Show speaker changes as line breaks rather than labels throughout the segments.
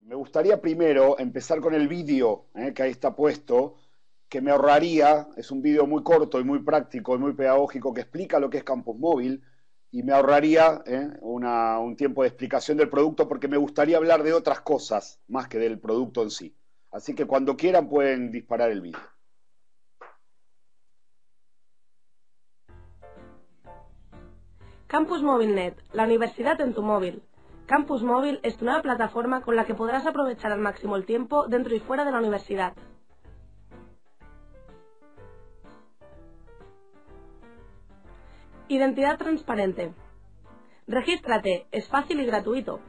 Me gustaría primero empezar con el vídeo que ahí está puesto, que me ahorraría, es un vídeo muy corto y muy práctico y muy pedagógico que explica lo que es Campus Móvil y me ahorraría un tiempo de explicación del producto porque me gustaría hablar de otras cosas más que del producto en sí. Así que cuando quieran pueden disparar el vídeo.
Campus MóvilNet, la universidad en tu móvil. Campus Móvil es tu nueva plataforma con la que podrás aprovechar al máximo el tiempo dentro y fuera de la universidad. Identidad transparente. Regístrate, es fácil y gratuito.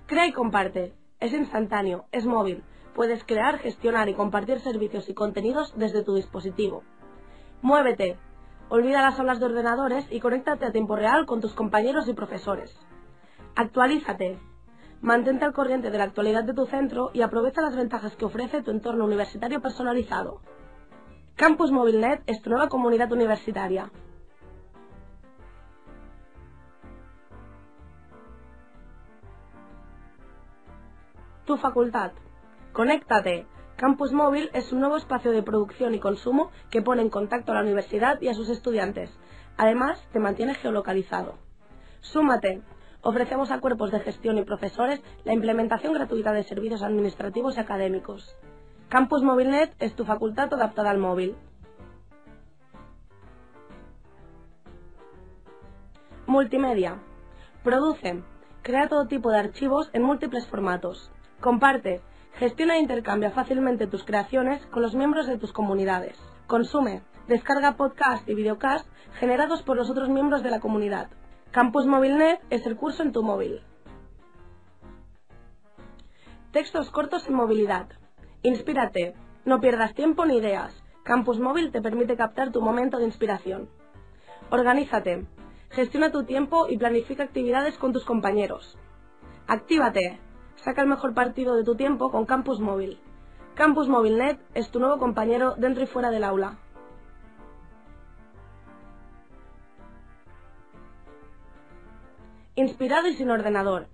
Crea y comparte, es instantáneo, es móvil. Puedes crear, gestionar y compartir servicios y contenidos desde tu dispositivo. Muévete. Olvida las aulas de ordenadores y conéctate a tiempo real con tus compañeros y profesores. Actualízate. Mantente al corriente de la actualidad de tu centro y aprovecha las ventajas que ofrece tu entorno universitario personalizado. Campus MóvilNet es tu nueva comunidad universitaria. Tu facultad. Conéctate. Campus Móvil es un nuevo espacio de producción y consumo que pone en contacto a la universidad y a sus estudiantes. Además, te mantiene geolocalizado. Súmate. Ofrecemos a cuerpos de gestión y profesores la implementación gratuita de servicios administrativos y académicos. Campus MóvilNet es tu facultad adaptada al móvil. Multimedia. Produce. Crea todo tipo de archivos en múltiples formatos. Comparte. Gestiona e intercambia fácilmente tus creaciones con los miembros de tus comunidades. Consume. Descarga podcast y videocast generados por los otros miembros de la comunidad. Campus MóvilNet es el curso en tu móvil. Textos cortos en movilidad. Inspírate. No pierdas tiempo ni ideas. Campus Móvil te permite captar tu momento de inspiración. Organízate. Gestiona tu tiempo y planifica actividades con tus compañeros. Actívate. Saca el mejor partido de tu tiempo con Campus Móvil. Campus MóvilNet es tu nuevo compañero dentro y fuera del aula. Inspirado y sin ordenador.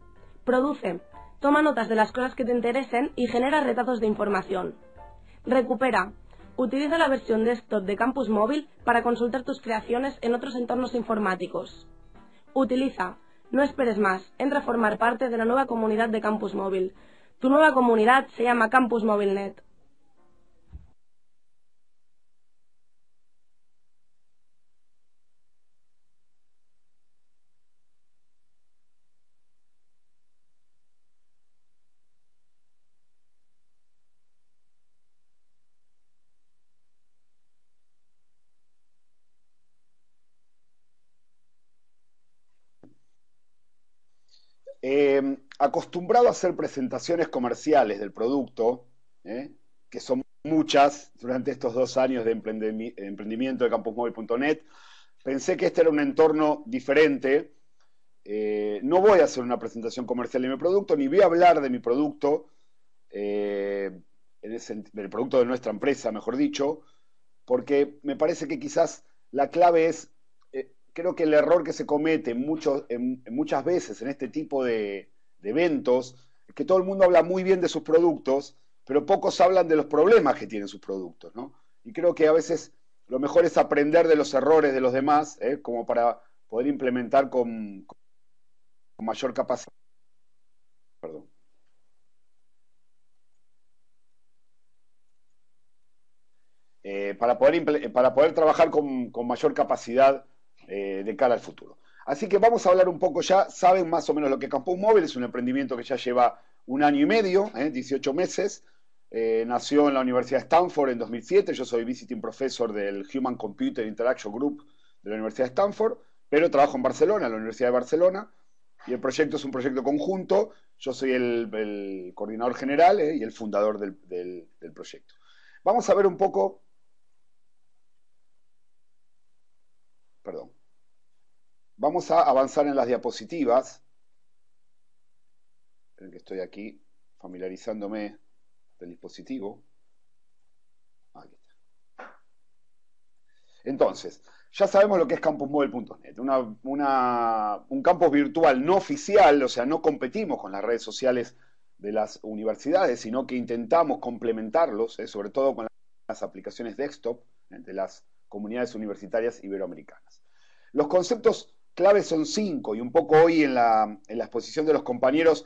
Produce. Toma notas de las cosas que te interesen y genera retazos de información. Recupera. Utiliza la versión desktop de Campus Móvil para consultar tus creaciones en otros entornos informáticos. Utiliza. No esperes más. Entra a formar parte de la nueva comunidad de Campus Móvil. Tu nueva comunidad se llama Campus MóvilNet.
Acostumbrado a hacer presentaciones comerciales del producto, que son muchas durante estos 2 años de emprendimiento de campusmóvil.net, pensé que este era un entorno diferente. No voy a hacer una presentación comercial de mi producto, ni voy a hablar de mi producto, del producto de nuestra empresa, mejor dicho, porque me parece que quizás la clave es, creo que el error que se comete muchas veces en este tipo de eventos es que todo el mundo habla muy bien de sus productos, pero pocos hablan de los problemas que tienen sus productos, ¿no? Y creo que a veces lo mejor es aprender de los errores de los demás, como para poder implementar con mayor capacidad. Perdón. Para poder trabajar con mayor capacidad de cara al futuro. Así que vamos a hablar un poco ya, saben más o menos lo que es Campus Móvil, es un emprendimiento que ya lleva 1 año y medio, 18 meses, nació en la Universidad de Stanford en 2007, yo soy Visiting Professor del Human Computer Interaction Group de la Universidad de Stanford, pero trabajo en Barcelona, en la Universidad de Barcelona, y el proyecto es un proyecto conjunto, yo soy el coordinador general y el fundador del proyecto. Vamos a ver un poco. Perdón. Vamos a avanzar en las diapositivas. Esperen que estoy aquí familiarizándome del dispositivo. Aquí está. Entonces, ya sabemos lo que es campusmóvil.net, un campus virtual no oficial, o sea, no competimos con las redes sociales de las universidades, sino que intentamos complementarlos, sobre todo con las aplicaciones desktop de las comunidades universitarias iberoamericanas. Los conceptos claves son 5 y un poco hoy en la exposición de los compañeros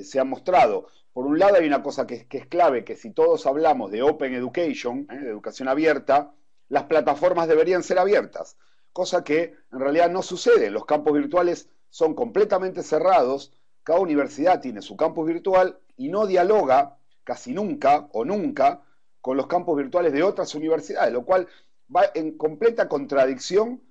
se ha mostrado. Por un lado hay una cosa que es clave, que si todos hablamos de Open Education, de educación abierta, las plataformas deberían ser abiertas, cosa que en realidad no sucede. Los campos virtuales son completamente cerrados, cada universidad tiene su campus virtual y no dialoga casi nunca o nunca con los campos virtuales de otras universidades, lo cual va en completa contradicción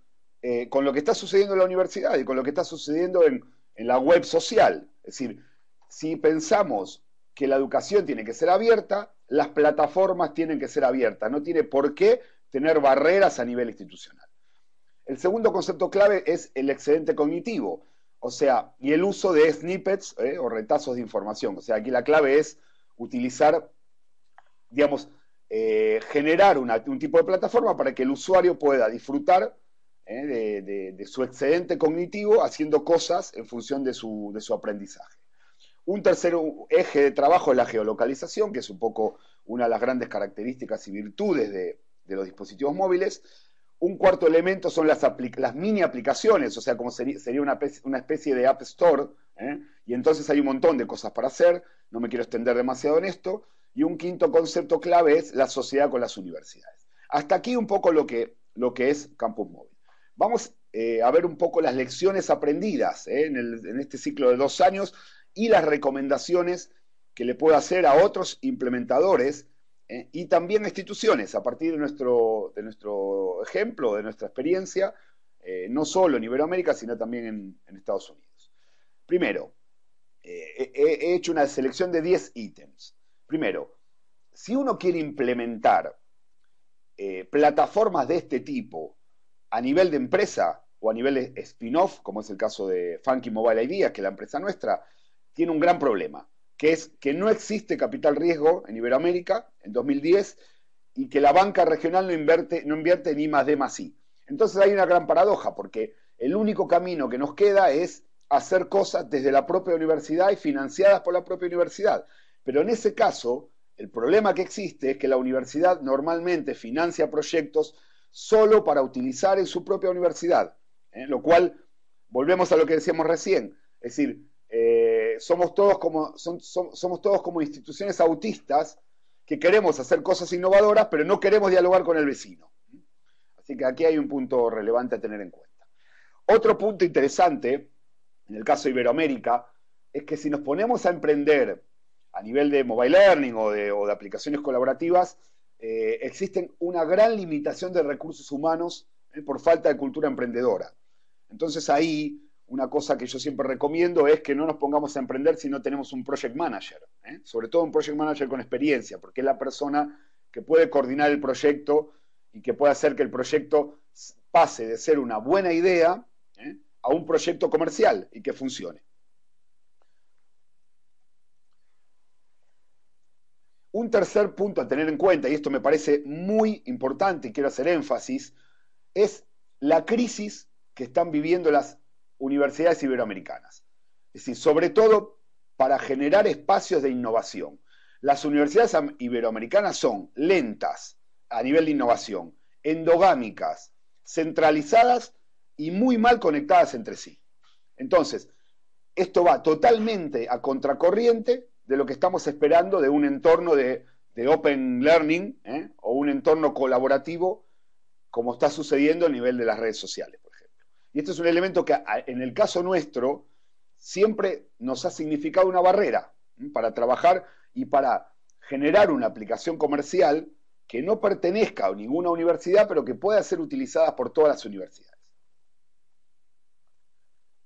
con lo que está sucediendo en la universidad y con lo que está sucediendo en la web social. Es decir, si pensamos que la educación tiene que ser abierta, las plataformas tienen que ser abiertas, no tiene por qué tener barreras a nivel institucional. El segundo concepto clave es el excedente cognitivo, o sea, y el uso de snippets o retazos de información. O sea, aquí la clave es utilizar, digamos, generar un tipo de plataforma para que el usuario pueda disfrutar de su excedente cognitivo haciendo cosas en función de su aprendizaje. Un tercer eje de trabajo es la geolocalización, que es un poco una de las grandes características y virtudes de los dispositivos móviles. Un cuarto elemento son las mini aplicaciones, o sea, como sería una especie de App Store, y entonces hay un montón de cosas para hacer, no me quiero extender demasiado en esto. Y un quinto concepto clave es la sociedad con las universidades. Hasta aquí un poco lo que es Campus Móvil. Vamos a ver un poco las lecciones aprendidas en este ciclo de 2 años y las recomendaciones que le puedo hacer a otros implementadores y también a instituciones a partir de nuestro ejemplo, de nuestra experiencia, no solo en Iberoamérica, sino también en Estados Unidos. Primero, he hecho una selección de 10 ítems. Primero, si uno quiere implementar plataformas de este tipo a nivel de empresa o a nivel de spin-off, como es el caso de Funky Mobile Ideas, que es la empresa nuestra, tiene un gran problema, que es que no existe capital riesgo en Iberoamérica en 2010 y que la banca regional no invierte ni más D más I. Entonces hay una gran paradoja, porque el único camino que nos queda es hacer cosas desde la propia universidad y financiadas por la propia universidad. Pero en ese caso, el problema que existe es que la universidad normalmente financia proyectos solo para utilizar en su propia universidad, lo cual, volvemos a lo que decíamos recién, es decir, somos todos como instituciones autistas que queremos hacer cosas innovadoras, pero no queremos dialogar con el vecino. Así que aquí hay un punto relevante a tener en cuenta. Otro punto interesante, en el caso de Iberoamérica, es que si nos ponemos a emprender a nivel de mobile learning o de aplicaciones colaborativas, existen una gran limitación de recursos humanos por falta de cultura emprendedora. Entonces ahí, una cosa que yo siempre recomiendo es que no nos pongamos a emprender si no tenemos un project manager, sobre todo un project manager con experiencia, porque es la persona que puede coordinar el proyecto y que puede hacer que el proyecto pase de ser una buena idea a un proyecto comercial y que funcione. Un tercer punto a tener en cuenta, y esto me parece muy importante y quiero hacer énfasis, es la crisis que están viviendo las universidades iberoamericanas. Es decir, sobre todo para generar espacios de innovación. Las universidades iberoamericanas son lentas a nivel de innovación, endogámicas, centralizadas y muy mal conectadas entre sí. Entonces, esto va totalmente a contracorriente de lo que estamos esperando de un entorno de open learning o un entorno colaborativo como está sucediendo a nivel de las redes sociales, por ejemplo. Y este es un elemento que en el caso nuestro siempre nos ha significado una barrera para trabajar y para generar una aplicación comercial que no pertenezca a ninguna universidad, pero que pueda ser utilizada por todas las universidades.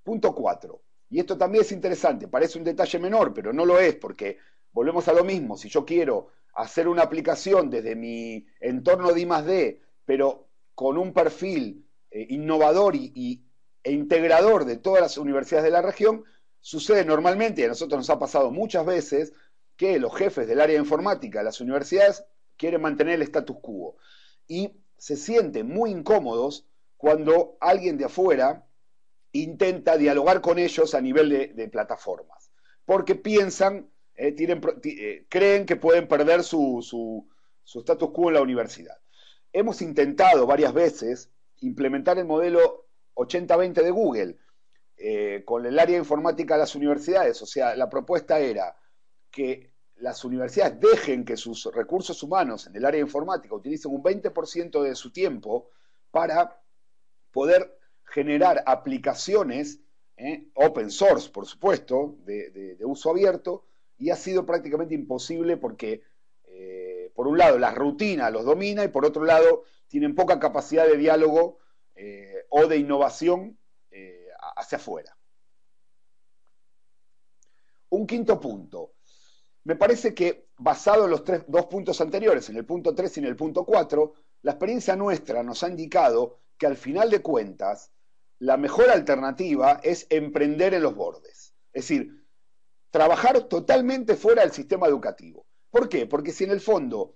Punto 4. Y esto también es interesante, parece un detalle menor, pero no lo es, porque volvemos a lo mismo. Si yo quiero hacer una aplicación desde mi entorno de I+D, pero con un perfil innovador e integrador de todas las universidades de la región, sucede normalmente, y a nosotros nos ha pasado muchas veces, que los jefes del área de informática de las universidades quieren mantener el status quo. Y se sienten muy incómodos cuando alguien de afuera intenta dialogar con ellos a nivel de plataformas, porque piensan creen que pueden perder su status quo en la universidad. Hemos intentado varias veces implementar el modelo 80-20 de Google con el área de informática de las universidades. O sea, la propuesta era que las universidades dejen que sus recursos humanos en el área de informática utilicen un 20% de su tiempo para poder generar aplicaciones, open source, por supuesto, de uso abierto, y ha sido prácticamente imposible porque, por un lado, la rutina los domina y por otro lado, tienen poca capacidad de diálogo o de innovación hacia afuera. Un quinto punto. Me parece que, basado en los dos puntos anteriores, en el punto 3 y en el punto 4, la experiencia nuestra nos ha indicado que al final de cuentas, la mejor alternativa es emprender en los bordes. Es decir, trabajar totalmente fuera del sistema educativo. ¿Por qué? Porque si en el fondo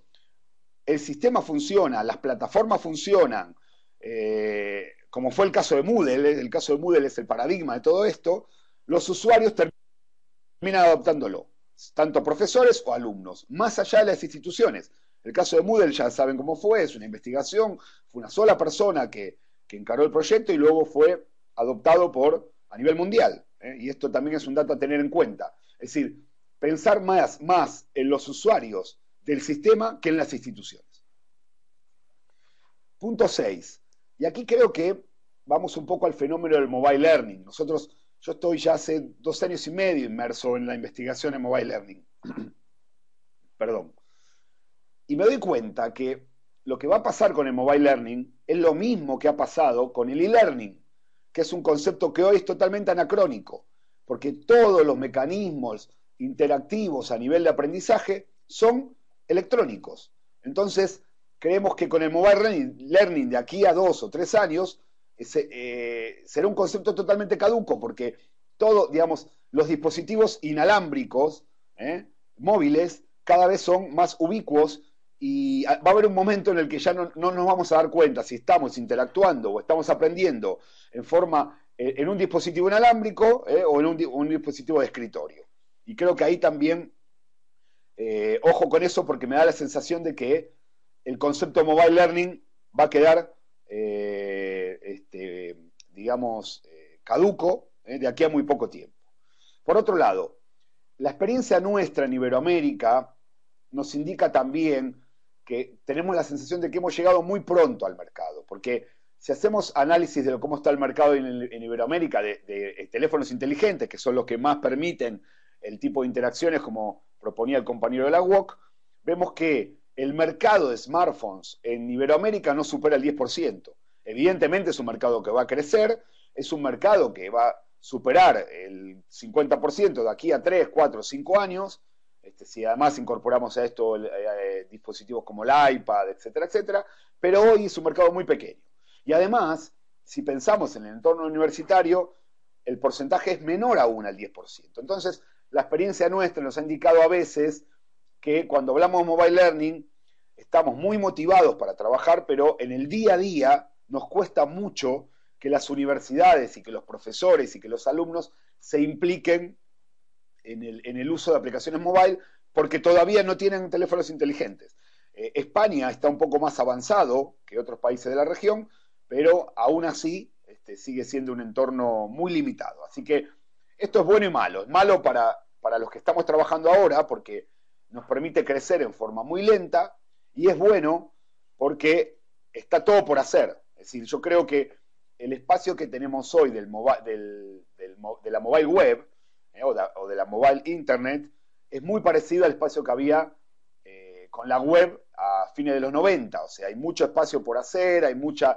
el sistema funciona, las plataformas funcionan, como fue el caso de Moodle, el caso de Moodle es el paradigma de todo esto, los usuarios terminan adoptándolo, tanto profesores o alumnos, más allá de las instituciones. El caso de Moodle ya saben cómo fue, es una investigación, fue una sola persona que encaró el proyecto y luego fue adoptado a nivel mundial. Y esto también es un dato a tener en cuenta. Es decir, pensar más en los usuarios del sistema que en las instituciones. Punto 6. Y aquí creo que vamos un poco al fenómeno del mobile learning. Yo estoy ya hace 2 años y medio inmerso en la investigación en mobile learning. Perdón. Y me doy cuenta que lo que va a pasar con el mobile learning es lo mismo que ha pasado con el e-learning, que es un concepto que hoy es totalmente anacrónico, porque todos los mecanismos interactivos a nivel de aprendizaje son electrónicos. Entonces, creemos que con el mobile learning de aquí a 2 o 3 años será un concepto totalmente caduco, porque los dispositivos inalámbricos, móviles, cada vez son más ubicuos y va a haber un momento en el que ya no nos vamos a dar cuenta si estamos interactuando o estamos aprendiendo en un dispositivo inalámbrico o en un dispositivo de escritorio. Y creo que ahí también, ojo con eso, porque me da la sensación de que el concepto de mobile learning va a quedar, caduco de aquí a muy poco tiempo. Por otro lado, la experiencia nuestra en Iberoamérica nos indica también que tenemos la sensación de que hemos llegado muy pronto al mercado, porque si hacemos análisis de cómo está el mercado en Iberoamérica de teléfonos inteligentes, que son los que más permiten el tipo de interacciones como proponía el compañero de la UOC, vemos que el mercado de smartphones en Iberoamérica no supera el 10%. Evidentemente es un mercado que va a crecer, es un mercado que va a superar el 50% de aquí a 3, 4, 5 años, si además incorporamos a esto dispositivos como el iPad, etcétera, etcétera, pero hoy es un mercado muy pequeño. Y además, si pensamos en el entorno universitario, el porcentaje es menor aún al 10%. Entonces, la experiencia nuestra nos ha indicado a veces que cuando hablamos de mobile learning, estamos muy motivados para trabajar, pero en el día a día nos cuesta mucho que las universidades y que los profesores y que los alumnos se impliquen en el uso de aplicaciones mobile porque todavía no tienen teléfonos inteligentes. España está un poco más avanzado que otros países de la región, pero aún así sigue siendo un entorno muy limitado. Así que esto es bueno y malo. Es malo para los que estamos trabajando ahora porque nos permite crecer en forma muy lenta, y es bueno porque está todo por hacer. Es decir, yo creo que el espacio que tenemos hoy de la mobile web o de la mobile internet es muy parecido al espacio que había con la web a fines de los 90. O sea, hay mucho espacio por hacer, hay muchas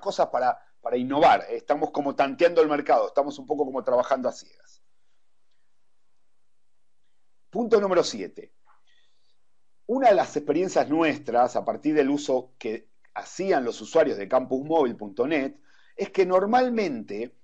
cosas para innovar. Estamos como tanteando el mercado, estamos un poco como trabajando a ciegas. Punto número 7. Una de las experiencias nuestras, a partir del uso que hacían los usuarios de campusmóvil.net, es que normalmente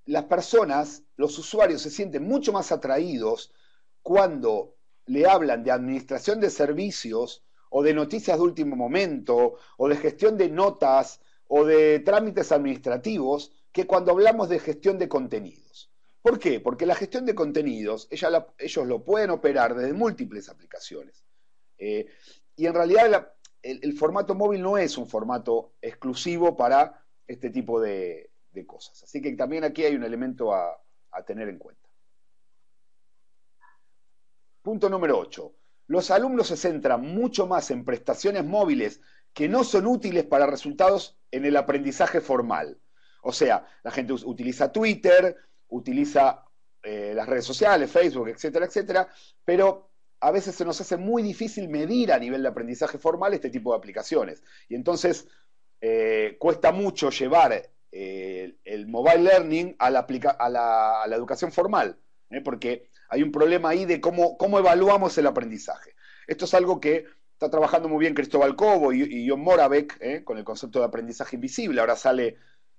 las personas, los usuarios, se sienten mucho más atraídos cuando le hablan de administración de servicios o de noticias de último momento o de gestión de notas o de trámites administrativos que cuando hablamos de gestión de contenidos. ¿Por qué? Porque la gestión de contenidos, ellos lo pueden operar desde múltiples aplicaciones. Y en realidad el formato móvil no es un formato exclusivo para este tipo de cosas. Así que también aquí hay un elemento a tener en cuenta. Punto número 8. Los alumnos se centran mucho más en prestaciones móviles que no son útiles para resultados en el aprendizaje formal. O sea, la gente utiliza Twitter, utiliza las redes sociales, Facebook, etcétera, etcétera, pero a veces se nos hace muy difícil medir a nivel de aprendizaje formal este tipo de aplicaciones. Y entonces cuesta mucho llevar el mobile learning a la educación formal, porque hay un problema ahí de cómo evaluamos el aprendizaje. Esto es algo que está trabajando muy bien Cristóbal Cobo y John Moravec con el concepto de aprendizaje invisible. Ahora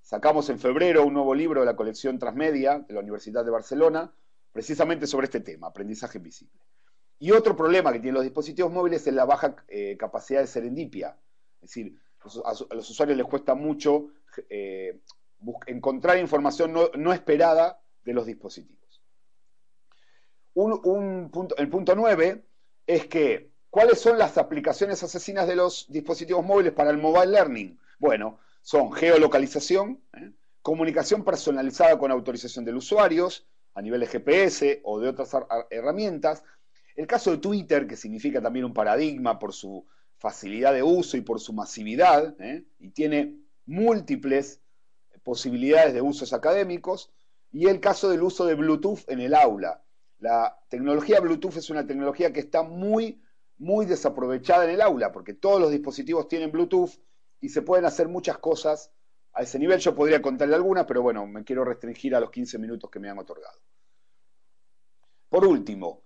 sacamos en febrero un nuevo libro de la colección Transmedia de la Universidad de Barcelona, precisamente sobre este tema, aprendizaje invisible. Y otro problema que tienen los dispositivos móviles es la baja capacidad de serendipia. Es decir, a los usuarios les cuesta mucho encontrar información no esperada de los dispositivos. El punto 9 es que, ¿cuáles son las aplicaciones asesinas de los dispositivos móviles para el mobile learning? Bueno, son geolocalización, comunicación personalizada con autorización de los usuarios, a nivel de GPS o de otras herramientas. El caso de Twitter, que significa también un paradigma por su facilidad de uso y por su masividad, y tiene múltiples posibilidades de usos académicos, y el caso del uso de Bluetooth en el aula. La tecnología Bluetooth es una tecnología que está muy, muy desaprovechada en el aula, porque todos los dispositivos tienen Bluetooth y se pueden hacer muchas cosas a ese nivel. Yo podría contarle algunas, pero bueno, me quiero restringir a los 15 minutos que me han otorgado. Por último,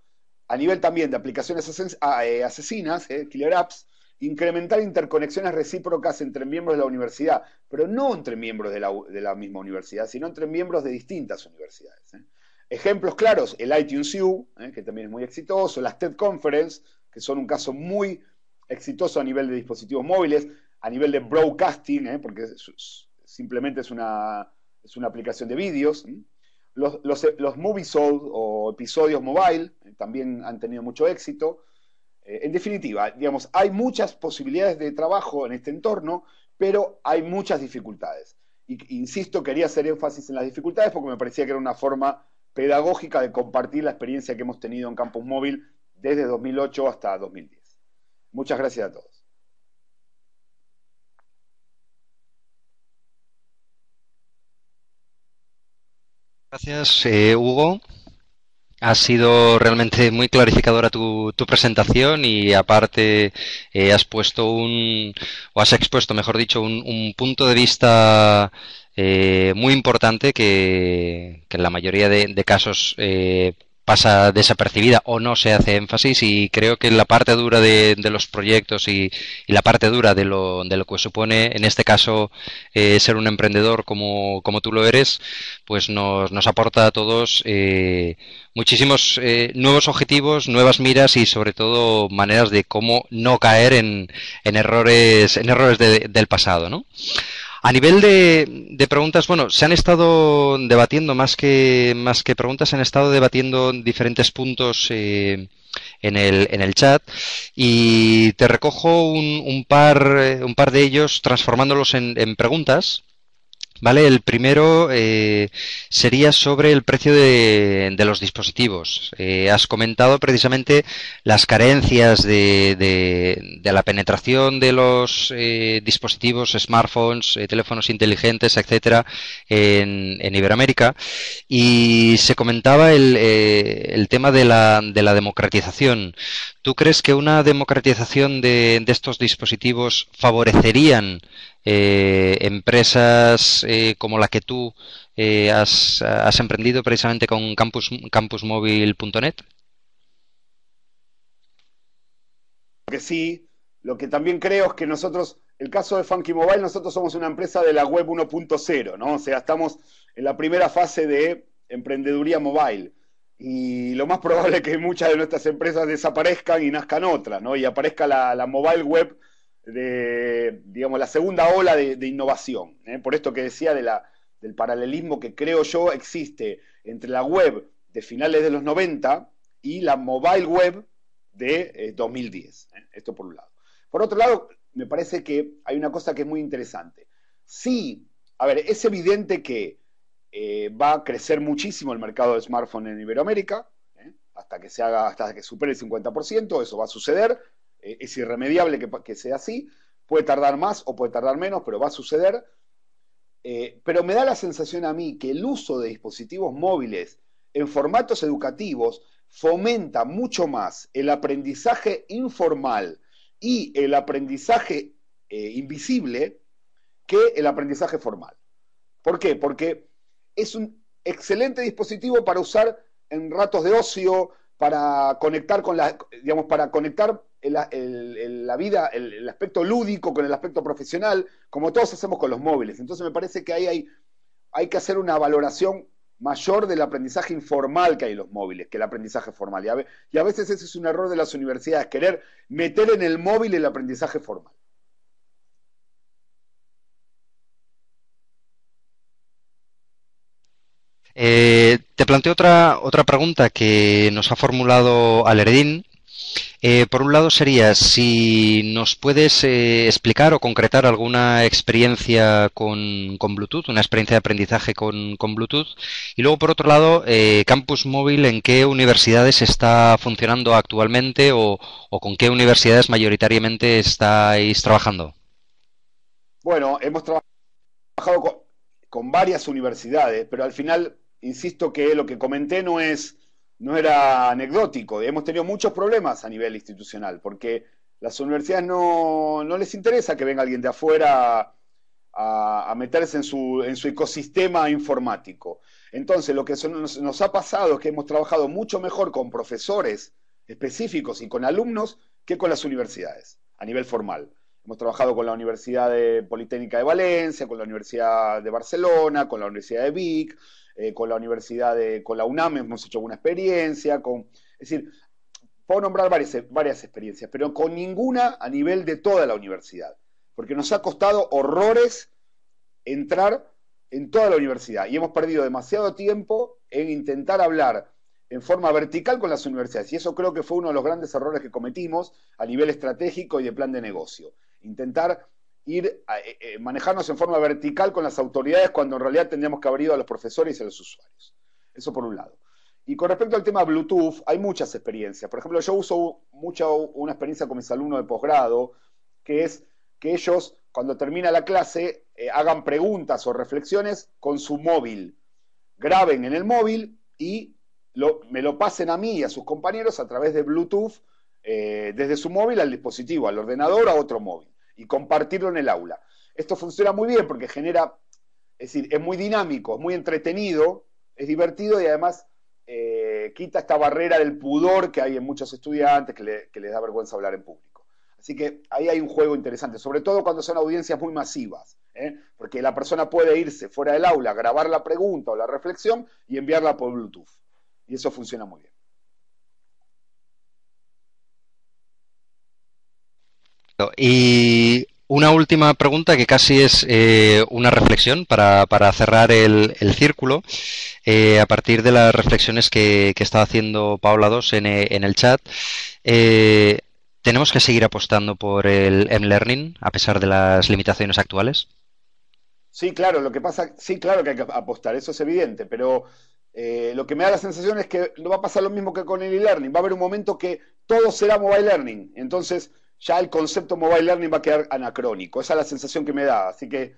a nivel también de aplicaciones asesinas, killer apps, incrementar interconexiones recíprocas entre miembros de la universidad, pero no entre miembros de la misma universidad, sino entre miembros de distintas universidades. Ejemplos claros, el iTunes U, que también es muy exitoso, las TED Conference, que son un caso muy exitoso a nivel de dispositivos móviles, a nivel de broadcasting, porque simplemente es una aplicación de vídeos. Los Moviesode o episodios mobile también han tenido mucho éxito. En definitiva, digamos, hay muchas posibilidades de trabajo en este entorno, pero hay muchas dificultades. Y insisto, quería hacer énfasis en las dificultades porque me parecía que era una forma pedagógica de compartir la experiencia que hemos tenido en Campus Móvil desde 2008 hasta 2010. Muchas gracias a todos.
Gracias, Hugo. Ha sido realmente muy clarificadora tu presentación y aparte has expuesto, mejor dicho, un punto de vista muy importante que en la mayoría de casos pasa desapercibida o no se hace énfasis, y creo que la parte dura de los proyectos y la parte dura de lo que supone en este caso ser un emprendedor como tú lo eres, pues nos aporta a todos muchísimos nuevos objetivos, nuevas miras y sobre todo maneras de cómo no caer en errores del pasado, ¿no? A nivel de preguntas, bueno, se han estado debatiendo más que preguntas, se han estado debatiendo diferentes puntos en el chat, y te recojo un par de ellos transformándolos en preguntas. Vale, el primero sería sobre el precio de los dispositivos. Has comentado precisamente las carencias de la penetración de los dispositivos, smartphones, teléfonos inteligentes, etcétera, en Iberoamérica, y se comentaba el tema de la democratización. ¿Tú crees que una democratización de estos dispositivos favorecerían empresas como la que tú has emprendido precisamente con campusmóvil.net?
Que sí, lo que también creo es que nosotros, el caso de Funky Mobile, nosotros somos una empresa de la web 1.0, ¿no? O sea, estamos en la primera fase de emprendeduría mobile. Y lo más probable es que muchas de nuestras empresas desaparezcan y nazcan otras, ¿no? Y aparezca la mobile web de, digamos, la segunda ola de innovación, ¿eh? Por esto que decía de del paralelismo que creo yo existe entre la web de finales de los 90 y la mobile web de 2010. Esto por un lado. Por otro lado, me parece que hay una cosa que es muy interesante. Sí, a ver, es evidente que va a crecer muchísimo el mercado de smartphone en Iberoamérica, hasta que supere el 50%, eso va a suceder, es irremediable que sea así, puede tardar más o puede tardar menos, pero va a suceder. Pero me da la sensación a mí que el uso de dispositivos móviles en formatos educativos fomenta mucho más el aprendizaje informal y el aprendizaje invisible que el aprendizaje formal. ¿Por qué? Porque es un excelente dispositivo para usar en ratos de ocio, para conectar con para conectar la vida, el aspecto lúdico con el aspecto profesional, como todos hacemos con los móviles. Entonces me parece que ahí hay que hacer una valoración mayor del aprendizaje informal que hay en los móviles, que el aprendizaje formal. Y a veces ese es un error de las universidades, querer meter en el móvil el aprendizaje formal.
Te planteo otra pregunta que nos ha formulado Alerdín. Por un lado sería si nos puedes explicar o concretar alguna experiencia con Bluetooth, una experiencia de aprendizaje con Bluetooth. Y luego, por otro lado, Campus Móvil, ¿en qué universidades está funcionando actualmente o con qué universidades mayoritariamente estáis trabajando?
Bueno, hemos trabajado con varias universidades, pero al final, insisto que lo que comenté no era anecdótico. Hemos tenido muchos problemas a nivel institucional, porque las universidades no les interesa que venga alguien de afuera a meterse en su ecosistema informático. Entonces, lo que nos ha pasado es que hemos trabajado mucho mejor con profesores específicos y con alumnos que con las universidades, a nivel formal. Hemos trabajado con la Universidad Politécnica de Valencia, con la Universidad de Barcelona, con la Universidad de Vic, con la UNAM hemos hecho alguna experiencia, es decir, puedo nombrar varias experiencias, pero con ninguna a nivel de toda la universidad, porque nos ha costado horrores entrar en toda la universidad y hemos perdido demasiado tiempo en intentar hablar en forma vertical con las universidades, y eso creo que fue uno de los grandes errores que cometimos a nivel estratégico y de plan de negocio, intentar manejarnos en forma vertical con las autoridades cuando en realidad tendríamos que haber ido a los profesores y a los usuarios. Eso por un lado. Y con respecto al tema Bluetooth, hay muchas experiencias. Por ejemplo, yo uso una experiencia con mis alumnos de posgrado, que es que ellos, cuando termina la clase, hagan preguntas o reflexiones con su móvil. Graben en el móvil y me lo pasen a mí y a sus compañeros a través de Bluetooth, desde su móvil al dispositivo, al ordenador, a otro móvil, y compartirlo en el aula. Esto funciona muy bien porque genera, es decir, es muy dinámico, es muy entretenido, es divertido y además quita esta barrera del pudor que hay en muchos estudiantes que les da vergüenza hablar en público. Así que ahí hay un juego interesante, sobre todo cuando son audiencias muy masivas, porque la persona puede irse fuera del aula, grabar la pregunta o la reflexión y enviarla por Bluetooth. Y eso funciona muy bien.
Y una última pregunta que casi es una reflexión para cerrar el círculo, a partir de las reflexiones que está haciendo Paula II en el chat. ¿Tenemos que seguir apostando por el M-Learning a pesar de las limitaciones actuales?
Sí, claro, sí, claro que hay que apostar, eso es evidente, pero lo que me da la sensación es que no va a pasar lo mismo que con el e-learning. Va a haber un momento que todo será mobile learning, entonces ya el concepto mobile learning va a quedar anacrónico. Esa es la sensación que me da, así que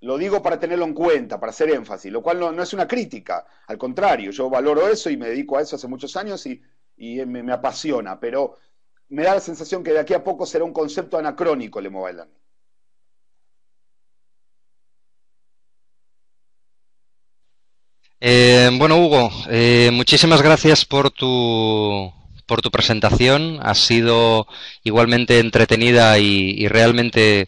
lo digo para tenerlo en cuenta, para hacer énfasis, lo cual no es una crítica, al contrario, yo valoro eso y me dedico a eso hace muchos años y me apasiona, pero me da la sensación que de aquí a poco será un concepto anacrónico el mobile learning.
Bueno, Hugo, muchísimas gracias por tu presentación. Ha sido igualmente entretenida y realmente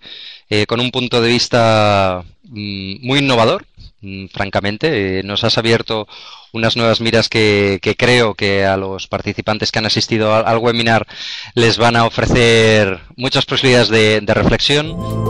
con un punto de vista muy innovador, francamente. Nos has abierto unas nuevas miras que creo que a los participantes que han asistido al webinar les van a ofrecer muchas posibilidades de reflexión.